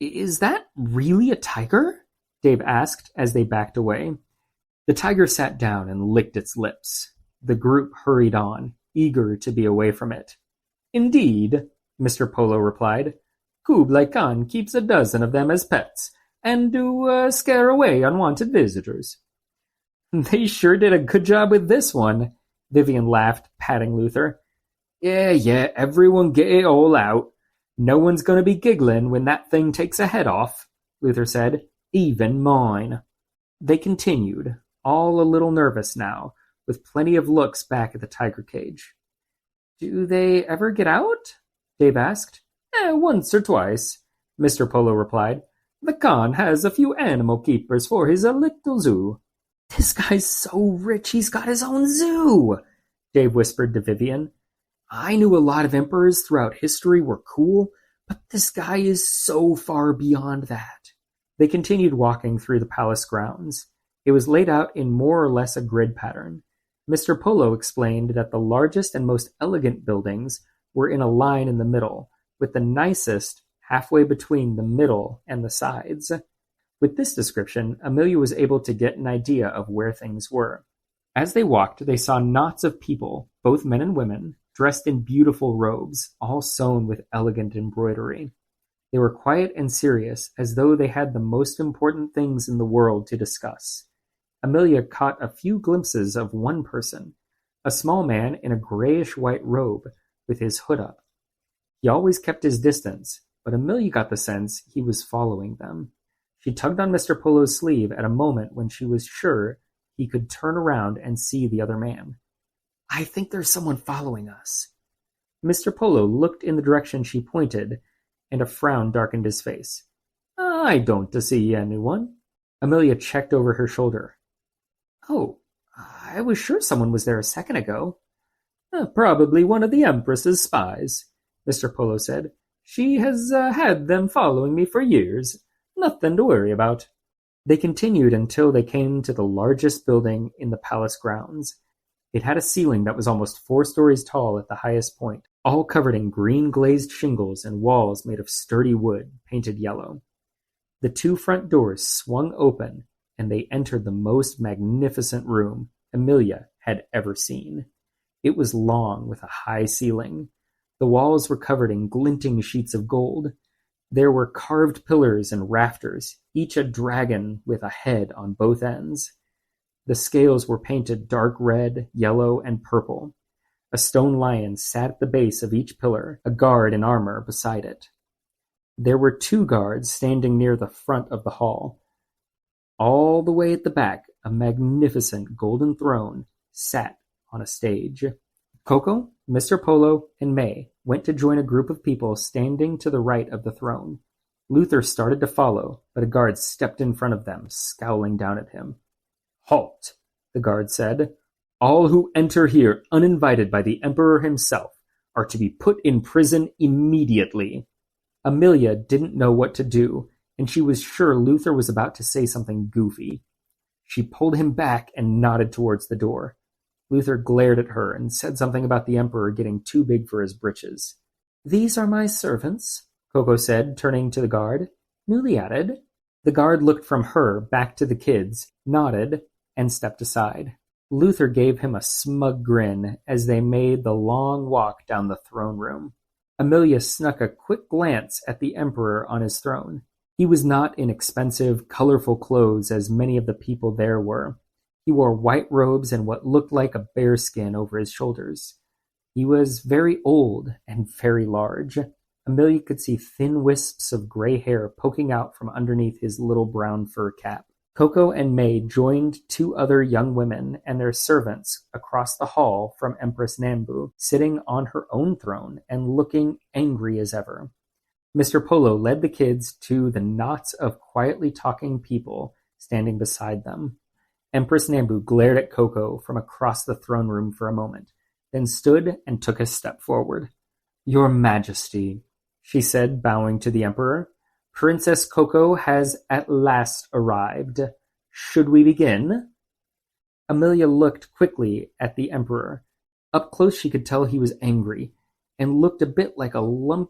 Is that really a tiger? Dave asked as they backed away. The tiger sat down and licked its lips. The group hurried on, eager to be away from it. Indeed, Mr. Polo replied. Kublai Khan keeps a dozen of them as pets, and do scare away unwanted visitors. They sure did a good job with this one, Vivian laughed, patting Luther. Yeah, everyone get it all out. No one's going to be giggling when that thing takes a head off, Luther said. Even mine. They continued, all a little nervous now, with plenty of looks back at the tiger cage. Do they ever get out? Dave asked. Once or twice, Mr. Polo replied. The Khan has a few animal keepers for his little zoo. This guy's so rich he's got his own zoo, Dave whispered to Vivian. I knew a lot of emperors throughout history were cool, but this guy is so far beyond that. They continued walking through the palace grounds. It was laid out in more or less a grid pattern. Mr. Polo explained that the largest and most elegant buildings were in a line in the middle, with the nicest halfway between the middle and the sides. With this description, Amelia was able to get an idea of where things were. As they walked, they saw knots of people, both men and women, dressed in beautiful robes, all sewn with elegant embroidery. They were quiet and serious, as though they had the most important things in the world to discuss. Amelia caught a few glimpses of one person, a small man in a grayish-white robe, with his hood up. He always kept his distance, but Amelia got the sense he was following them. She tugged on Mr. Polo's sleeve at a moment when she was sure he could turn around and see the other man. I think there's someone following us. Mr. Polo looked in the direction she pointed, and a frown darkened his face. I don't see anyone. Amelia checked over her shoulder. Oh, I was sure someone was there a second ago. Probably one of the Empress's spies, Mr. Polo said. She has had them following me for years. Nothing to worry about. They continued until they came to the largest building in the palace grounds. It had a ceiling that was almost 4 stories tall at the highest point, all covered in green glazed shingles and walls made of sturdy wood, painted yellow. The 2 front doors swung open, and they entered the most magnificent room Amelia had ever seen. It was long, with a high ceiling. The walls were covered in glinting sheets of gold. There were carved pillars and rafters, each a dragon with a head on both ends. The scales were painted dark red, yellow, and purple. A stone lion sat at the base of each pillar, a guard in armor beside it. There were 2 guards standing near the front of the hall. All the way at the back, a magnificent golden throne sat on a stage. Coco, Mr. Polo, and May went to join a group of people standing to the right of the throne. Luther started to follow, but a guard stepped in front of them, scowling down at him. Halt, the guard said. All who enter here uninvited by the Emperor himself are to be put in prison immediately. Amelia didn't know what to do, and she was sure Luther was about to say something goofy. She pulled him back and nodded towards the door. Luther glared at her and said something about the Emperor getting too big for his britches. These are my servants, Coco said, turning to the guard. Newly added. The guard looked from her back to the kids, nodded, and stepped aside. Luther gave him a smug grin as they made the long walk down the throne room. Amelia snuck a quick glance at the Emperor on his throne. He was not in expensive, colorful clothes as many of the people there were. He wore white robes and what looked like a bearskin over his shoulders. He was very old and very large. Amelia could see thin wisps of gray hair poking out from underneath his little brown fur cap. Coco and May joined 2 other young women and their servants across the hall from Empress Nambu, sitting on her own throne and looking angry as ever. Mr. Polo led the kids to the knots of quietly talking people standing beside them. Empress Nambu glared at Coco from across the throne room for a moment, then stood and took a step forward. Your Majesty, she said, bowing to the Emperor, Princess Coco has at last arrived. Should we begin? Amelia looked quickly at the Emperor. Up close she could tell he was angry, and looked a bit like a lumpy